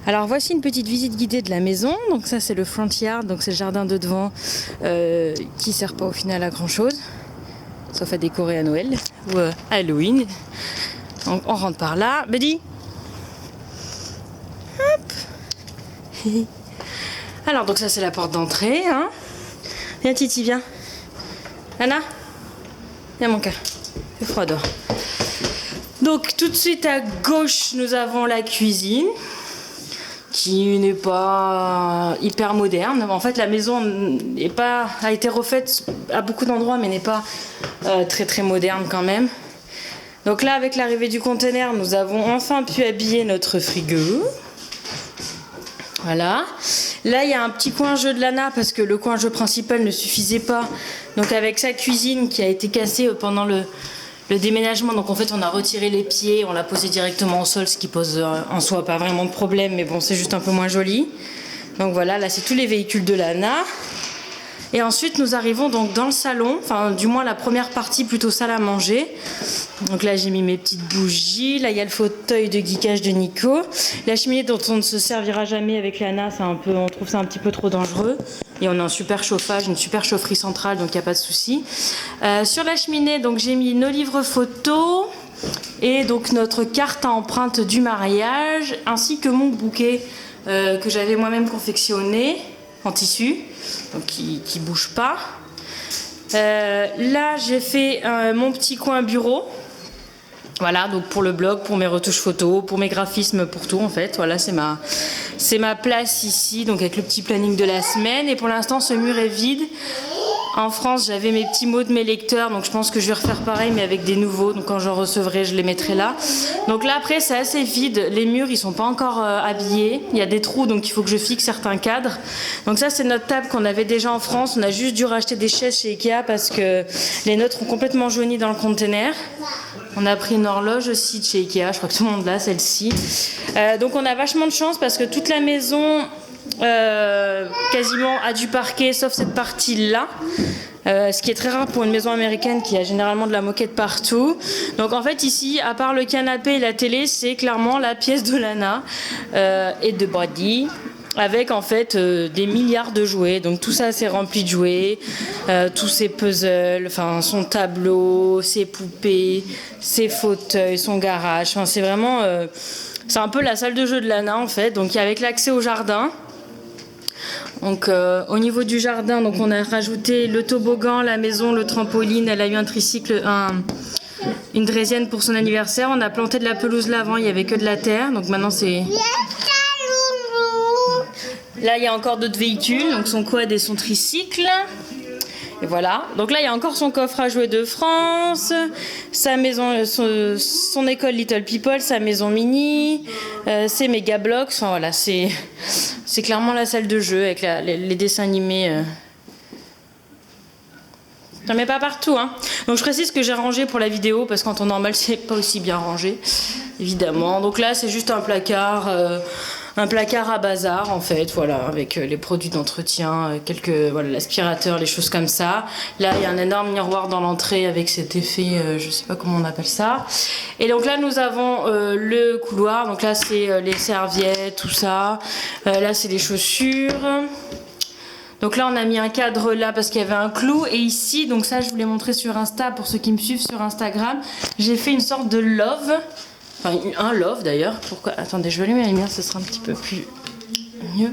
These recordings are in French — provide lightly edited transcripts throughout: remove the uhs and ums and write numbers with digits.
Alors voici une petite visite guidée de la maison. Donc ça c'est le front yard, donc c'est le jardin de devant qui sert pas au final à grand chose, sauf à décorer à Noël ou à Halloween. Donc on rentre par là. Buddy, hop. Alors donc ça c'est la porte d'entrée. Hein. Viens Titi, viens. Anna, viens mon cœur. C'est froid dehors. Donc tout de suite à gauche nous avons la cuisine, qui n'est pas hyper moderne. En fait, la maison a été refaite à beaucoup d'endroits, mais n'est pas très très moderne quand même. Donc là, avec l'arrivée du container, nous avons enfin pu habiller notre frigo. Voilà. Là, il y a un petit coin jeu de Lana parce que le coin jeu principal ne suffisait pas. Donc avec sa cuisine qui a été cassée pendant le déménagement, donc en fait on a retiré les pieds, on l'a posé directement au sol, ce qui pose en soi pas vraiment de problème, mais bon c'est juste un peu moins joli. Donc voilà, là c'est tous les véhicules de Lana. Et ensuite nous arrivons donc dans le salon, enfin du moins la première partie plutôt salle à manger. Donc là j'ai mis mes petites bougies, là il y a le fauteuil de geekage de Nico. La cheminée dont on ne se servira jamais avec Lana, on trouve ça un petit peu trop dangereux. Et on a un super chauffage, une super chaufferie centrale, donc il n'y a pas de souci. Sur la cheminée, donc j'ai mis nos livres photos et donc notre carte à empreinte du mariage, ainsi que mon bouquet que j'avais moi-même confectionné en tissu, donc qui bouge pas. Là, j'ai fait mon petit coin bureau. Voilà, donc pour le blog, pour mes retouches photos, pour mes graphismes, pour tout en fait. Voilà, c'est ma place ici, donc avec le petit planning de la semaine. Et pour l'instant, ce mur est vide. En France, j'avais mes petits mots de mes lecteurs, donc je pense que je vais refaire pareil, mais avec des nouveaux. Donc quand j'en recevrai, je les mettrai là. Donc là, après, c'est assez vide. Les murs, ils sont pas encore habillés. Il y a des trous, donc il faut que je fixe certains cadres. Donc ça, c'est notre table qu'on avait déjà en France. On a juste dû racheter des chaises chez Ikea parce que les nôtres ont complètement jauni dans le container. On a pris une horloge aussi de chez Ikea, je crois que tout le monde l'a, celle-ci. Donc on a vachement de chance parce que toute la maison quasiment a du parquet, sauf cette partie-là. Ce qui est très rare pour une maison américaine qui a généralement de la moquette partout. Donc en fait ici, à part le canapé et la télé, c'est clairement la pièce de Lana et de Brady. Avec en fait des milliards de jouets, donc tout ça c'est rempli de jouets, tous ses puzzles, enfin son tableau, ses poupées, ses fauteuils, son garage, enfin c'est vraiment, c'est un peu la salle de jeu de Lana en fait, donc avec l'accès au jardin. Donc au niveau du jardin, donc on a rajouté le toboggan, la maison, le trampoline, elle a eu un tricycle, une draisienne pour son anniversaire, on a planté de la pelouse là avant, il n'y avait que de la terre, donc maintenant c'est... Là, il y a encore d'autres véhicules, donc son quad et son tricycle. Et voilà. Donc là, il y a encore son coffre à jouets de France, sa maison, son école Little People, sa maison mini, ses méga blocs. Enfin voilà, c'est clairement la salle de jeu avec les dessins animés. J'en mets pas partout, hein. Donc je précise que j'ai rangé pour la vidéo parce qu'en temps normal, c'est pas aussi bien rangé, évidemment. Donc là, c'est juste un placard à bazar en fait, voilà, avec les produits d'entretien, voilà, l'aspirateur, les choses comme ça. Là, il y a un énorme miroir dans l'entrée avec cet effet, je sais pas comment on appelle ça. Et donc là, nous avons le couloir. Donc là, c'est les serviettes, tout ça. Là, c'est les chaussures. Donc là, on a mis un cadre là parce qu'il y avait un clou. Et ici, donc ça, je vous l'ai montré sur Insta pour ceux qui me suivent sur Instagram. J'ai fait une sorte de love. Enfin, un love d'ailleurs. Pourquoi? Attendez, je vais allumer la lumière, ce sera un petit peu plus mieux.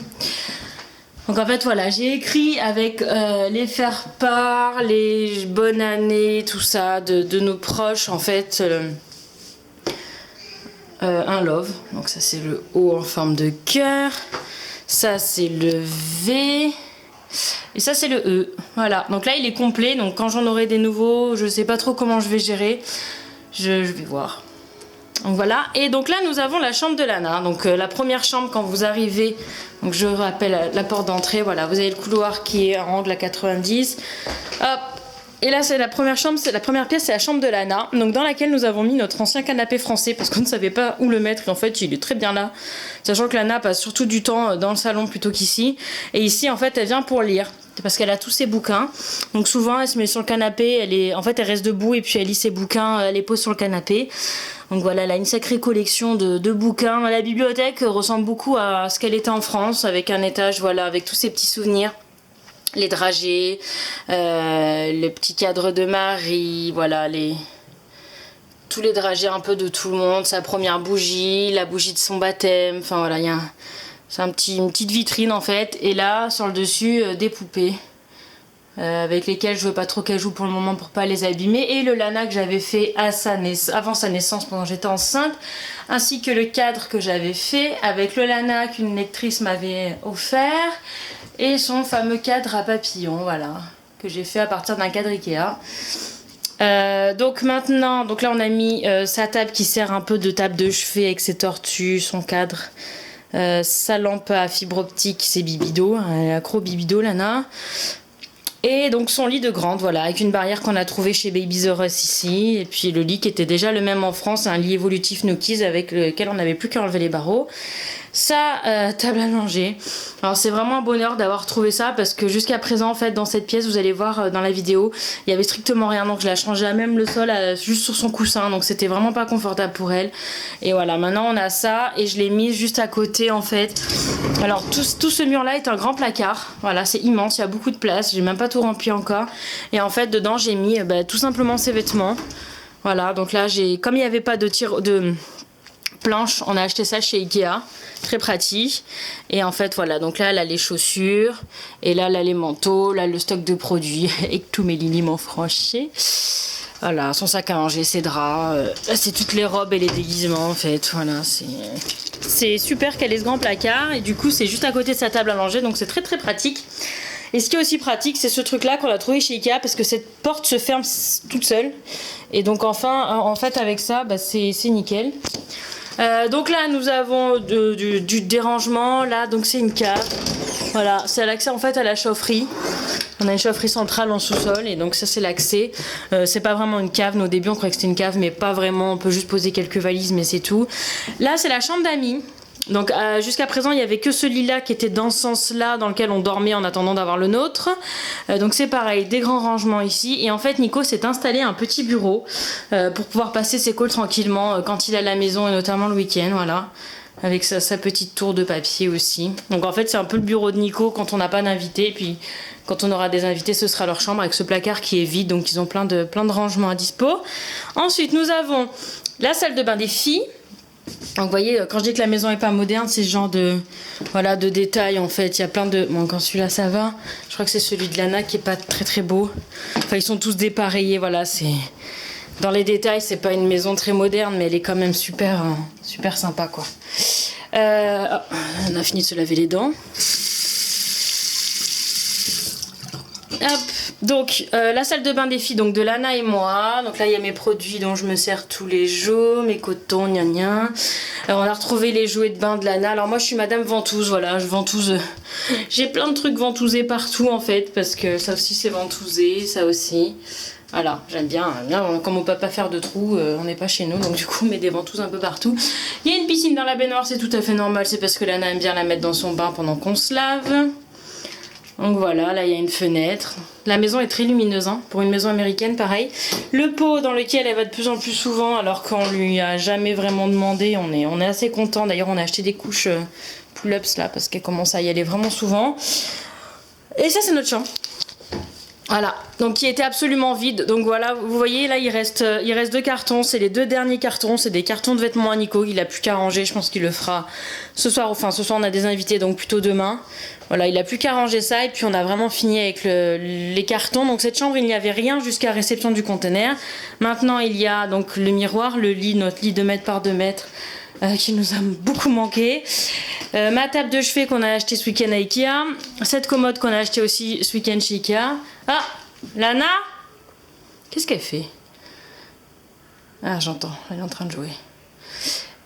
Donc en fait, voilà, j'ai écrit avec les faire-part, les bonnes années, tout ça, de nos proches, en fait, un love. Donc ça, c'est le O en forme de cœur. Ça, c'est le V. Et ça, c'est le E. Voilà. Donc là, il est complet. Donc quand j'en aurai des nouveaux, je sais pas trop comment je vais gérer. Je vais voir. Donc voilà, et donc là nous avons la chambre de Lana, donc la première chambre quand vous arrivez, donc je rappelle la porte d'entrée, voilà, vous avez le couloir qui est en angle à 90, hop, et là c'est la première chambre, c'est la première pièce, c'est la chambre de Lana, donc dans laquelle nous avons mis notre ancien canapé français parce qu'on ne savait pas où le mettre et en fait il est très bien là, sachant que Lana passe surtout du temps dans le salon plutôt qu'ici, et ici en fait elle vient pour lire. C'est parce qu'elle a tous ses bouquins. Donc souvent, elle se met sur le canapé. En fait, elle reste debout et puis elle lit ses bouquins. Elle les pose sur le canapé. Donc voilà, elle a une sacrée collection de bouquins. La bibliothèque ressemble beaucoup à ce qu'elle était en France, avec un étage, voilà, avec tous ses petits souvenirs. Les dragées, le petit cadre de Marie, voilà, tous les dragées un peu de tout le monde, sa première bougie, la bougie de son baptême, enfin voilà, c'est une petite vitrine en fait. Et là, sur le dessus, des poupées. Avec lesquelles je veux pas trop qu'elle joue pour le moment pour pas les abîmer, et le Lana que j'avais fait avant sa naissance pendant que j'étais enceinte, ainsi que le cadre que j'avais fait avec le Lana qu'une lectrice m'avait offert et son fameux cadre à papillons, voilà, que j'ai fait à partir d'un cadre Ikea. Donc maintenant, donc là on a mis sa table qui sert un peu de table de chevet avec ses tortues, son cadre, sa lampe à fibre optique, c'est Bibido, elle est accro Bibido Lana. Et donc son lit de grande, voilà, avec une barrière qu'on a trouvée chez Baby The Us ici. Et puis le lit qui était déjà le même en France, un lit évolutif Nookies avec lequel on n'avait plus qu'à enlever les barreaux. Sa table à manger. Alors c'est vraiment un bonheur d'avoir trouvé ça parce que jusqu'à présent en fait dans cette pièce, vous allez voir dans la vidéo, il y avait strictement rien, donc je la changeais à même le sol juste sur son coussin, donc c'était vraiment pas confortable pour elle. Et voilà, maintenant on a ça et je l'ai mise juste à côté en fait. Alors tout ce mur là est un grand placard, voilà, c'est immense, il y a beaucoup de place, j'ai même pas tout rempli encore. Et en fait dedans j'ai mis tout simplement ses vêtements. Voilà, donc là comme il n'y avait pas de planche, on a acheté ça chez Ikea, très pratique. Et en fait voilà, donc là elle a les chaussures, et là elle a les manteaux, là le stock de produits et tous mes liliments franchis. Voilà, son sac à manger, ses draps, là c'est toutes les robes et les déguisements en fait, voilà, c'est super qu'elle ait ce grand placard, et du coup c'est juste à côté de sa table à manger, donc c'est très très pratique. Et ce qui est aussi pratique, c'est ce truc là qu'on a trouvé chez Ikea, parce que cette porte se ferme toute seule, et donc en fait avec ça c'est nickel. Donc là nous avons du dérangement, là donc c'est une cave, voilà, c'est l'accès en fait à la chaufferie. On a une chaufferie centrale en sous-sol, et donc ça c'est l'accès. C'est pas vraiment une cave, nous au début on croyait que c'était une cave, mais pas vraiment, on peut juste poser quelques valises, mais c'est tout. Là c'est la chambre d'amis. Donc jusqu'à présent il n'y avait que ce lit là qui était dans ce sens là, dans lequel on dormait en attendant d'avoir le nôtre. Donc c'est pareil, des grands rangements ici, et en fait Nico s'est installé un petit bureau pour pouvoir passer ses calls tranquillement quand il est à la maison, et notamment le week-end, voilà, avec sa petite tour de papier aussi. Donc en fait c'est un peu le bureau de Nico quand on n'a pas d'invités, et puis quand on aura des invités ce sera leur chambre, avec ce placard qui est vide, donc ils ont plein de rangements à dispo. Ensuite nous avons la salle de bain des filles. Donc vous voyez, quand je dis que la maison est pas moderne, c'est ce genre de détails en fait. Il y a plein de... Bon, quand celui-là ça va, je crois que c'est celui de Lana qui est pas très très beau. Enfin ils sont tous dépareillés, voilà, c'est... Dans les détails, c'est pas une maison très moderne, mais elle est quand même super sympa quoi. On a fini de se laver les dents. Hop, donc la salle de bain des filles, donc de Lana et moi. Donc là il y a mes produits dont je me sers tous les jours, mes cotons, gna gna. On a retrouvé les jouets de bain de Lana. Alors moi je suis madame ventouse, voilà, je ventouse. J'ai plein de trucs ventousés partout en fait, parce que ça aussi c'est ventousé, ça aussi. Voilà, j'aime bien, comme on peut pas faire de trous, on n'est pas chez nous, donc du coup on met des ventouses un peu partout. Il y a une piscine dans la baignoire, c'est tout à fait normal, c'est parce que Lana aime bien la mettre dans son bain pendant qu'on se lave. Donc voilà, là il y a une fenêtre. La maison est très lumineuse, hein, pour une maison américaine, pareil. Le pot dans lequel elle va de plus en plus souvent, alors qu'on lui a jamais vraiment demandé, on est assez content. D'ailleurs on a acheté des couches pull-ups là, parce qu'elle commence à y aller vraiment souvent. Et ça c'est notre chambre. Voilà, donc qui était absolument vide. Donc voilà, vous voyez là il reste 2 cartons, c'est les 2 derniers cartons, c'est des cartons de vêtements à Nico, il a plus qu'à ranger, je pense qu'il le fera ce soir, enfin ce soir on a des invités donc plutôt demain. Voilà, il a plus qu'à ranger ça, et puis on a vraiment fini avec les cartons. Donc cette chambre il n'y avait rien jusqu'à réception du conteneur. Maintenant il y a donc le miroir, le lit, notre lit 2 mètres par 2 mètres. Qui nous a beaucoup manqué. Ma table de chevet qu'on a acheté ce week-end à Ikea. Cette commode qu'on a acheté aussi ce week-end chez Ikea. Ah, Lana, qu'est-ce qu'elle fait? Ah, j'entends, elle est en train de jouer.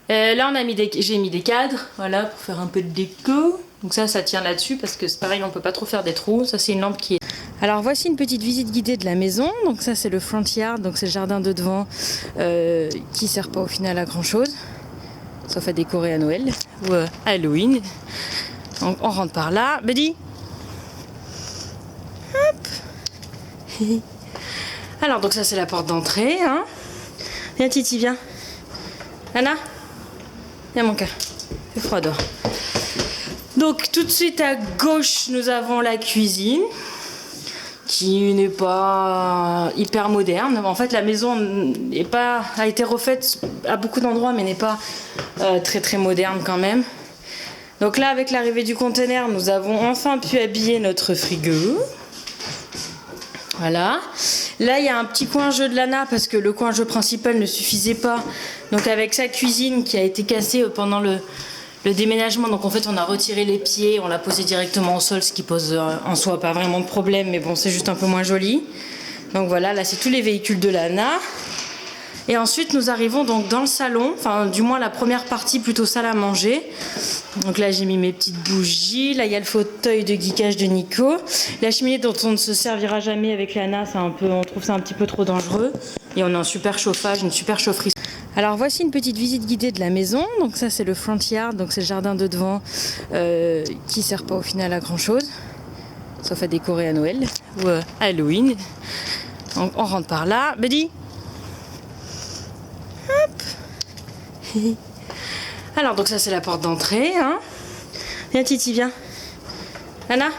Là, j'ai mis des cadres, voilà, pour faire un peu de déco. Donc ça tient là-dessus parce que c'est pareil, on peut pas trop faire des trous. Ça, c'est une lampe qui est... Alors voici une petite visite guidée de la maison. Donc ça, c'est le front yard, donc c'est le jardin de devant qui sert pas au final à grand-chose. Sauf à décorer à Noël ou Halloween. On rentre par là. Buddy, Alors donc ça c'est la porte d'entrée, hein. Viens Titi, viens. Anna, viens mon cœur, il fait froid dehors. Donc tout de suite à gauche nous avons la cuisine, qui n'est pas hyper moderne. En fait la maison a été refaite à beaucoup d'endroits mais n'est pas très très moderne quand même. Donc là avec l'arrivée du container nous avons enfin pu habiller notre frigo. Voilà. Là, il y a un petit coin jeu de Lana parce que le coin jeu principal ne suffisait pas. Donc avec sa cuisine qui a été cassée pendant le déménagement, donc en fait on a retiré les pieds, on l'a posé directement au sol, ce qui pose en soi pas vraiment de problème, mais bon c'est juste un peu moins joli. Donc voilà, là c'est tous les véhicules de Lana. Et ensuite nous arrivons donc dans le salon, enfin du moins la première partie plutôt salle à manger. Donc là j'ai mis mes petites bougies, là il y a le fauteuil de geekage de Nico. La cheminée dont on ne se servira jamais avec Lana, on trouve ça un petit peu trop dangereux. Et on a un super chauffage, une super chaufferie. Alors voici une petite visite guidée de la maison. Donc ça c'est le front yard, donc c'est le jardin de devant qui sert pas au final à grand chose, sauf à décorer à Noël ou à Halloween. Donc on rentre par là. Buddy. Hop. Alors donc ça c'est la porte d'entrée, hein. Viens Titi, viens. Anna,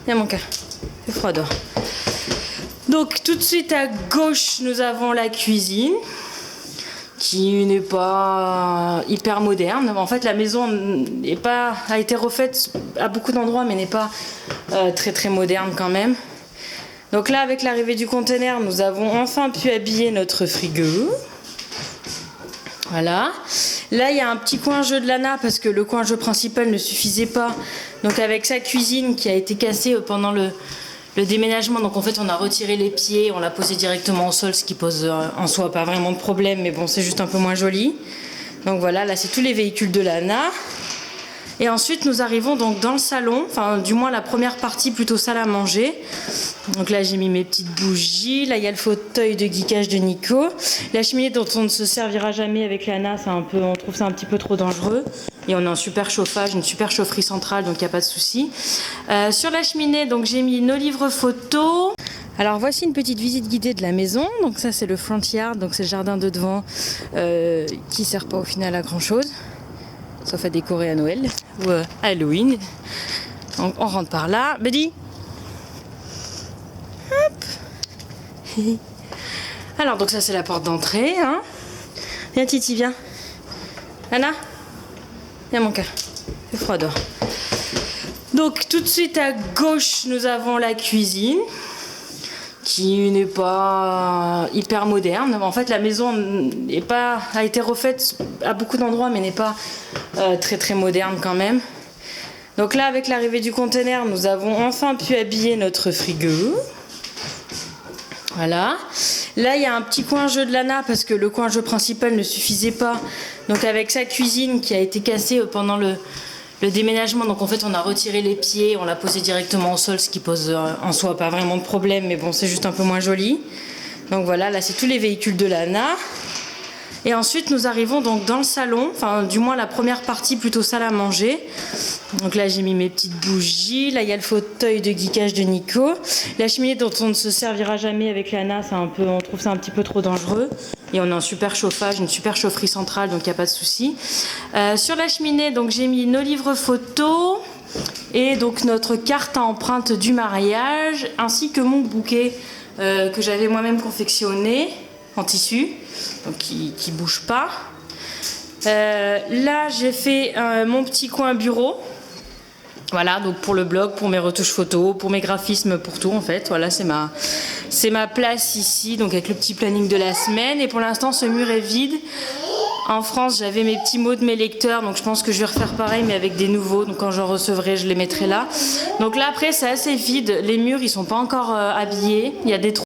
viens mon cœur, il fait froid dehors. Donc tout de suite à gauche nous avons la cuisine, qui n'est pas hyper moderne. En fait la maison a été refaite à beaucoup d'endroits mais n'est pas très très moderne quand même. Donc là avec l'arrivée du container nous avons enfin pu habiller notre frigo. Voilà. Là, il y a un petit coin jeu de Lana parce que le coin jeu principal ne suffisait pas. Donc avec sa cuisine qui a été cassée pendant le déménagement, donc en fait on a retiré les pieds, on l'a posé directement au sol, ce qui pose en soi pas vraiment de problème, mais bon c'est juste un peu moins joli. Donc voilà, là c'est tous les véhicules de Lana. Et ensuite nous arrivons donc dans le salon, enfin du moins la première partie plutôt salle à manger. Donc là j'ai mis mes petites bougies, là il y a le fauteuil de geekage de Nico. La cheminée dont on ne se servira jamais avec Lana, on trouve ça un petit peu trop dangereux. Et on a un super chauffage, une super chaufferie centrale, donc il n'y a pas de souci. Sur la cheminée, donc j'ai mis nos livres photos. Alors voici une petite visite guidée de la maison. Donc ça c'est le front yard, donc c'est le jardin de devant qui sert pas au final à grand chose, sauf à décorer à Noël ou à Halloween. Donc on rentre par là. Buddy. Hop. Alors donc ça c'est la porte d'entrée, hein. Viens Titi, viens. Anna, viens mon cœur, il fait froid dehors. Donc tout de suite à gauche nous avons la cuisine, qui n'est pas hyper moderne. En fait la maison a été refaite à beaucoup d'endroits mais n'est pas très très moderne quand même. Donc là avec l'arrivée du container nous avons enfin pu habiller notre frigo. Voilà. Là il y a un petit coin jeu de Lana parce que le coin jeu principal ne suffisait pas. Donc avec sa cuisine qui a été cassée pendant le déménagement, donc en fait on a retiré les pieds, on l'a posé directement au sol, ce qui pose en soi pas vraiment de problème, mais bon c'est juste un peu moins joli. Donc voilà, là c'est tous les véhicules de Lana. Et ensuite nous arrivons donc dans le salon, enfin du moins la première partie plutôt salle à manger. Donc là j'ai mis mes petites bougies, là il y a le fauteuil de geekage de Nico. La cheminée dont on ne se servira jamais avec Lana, on trouve ça un petit peu trop dangereux. Et on a un super chauffage, une super chaufferie centrale, donc il n'y a pas de souci. Sur la cheminée, donc j'ai mis nos livres photos et donc notre carte à empreinte du mariage, ainsi que mon bouquet que j'avais moi-même confectionné en tissu, donc qui bouge pas. Là j'ai fait mon petit coin bureau. Voilà, donc pour le blog, pour mes retouches photos, pour mes graphismes, pour tout en fait. Voilà, c'est ma place ici, donc avec le petit planning de la semaine. Et pour l'instant, ce mur est vide. En France, j'avais mes petits mots de mes lecteurs, donc je pense que je vais refaire pareil, mais avec des nouveaux. Donc quand j'en recevrai, je les mettrai là. Donc là, après, c'est assez vide. Les murs, ils sont pas encore habillés. Il y a des trous.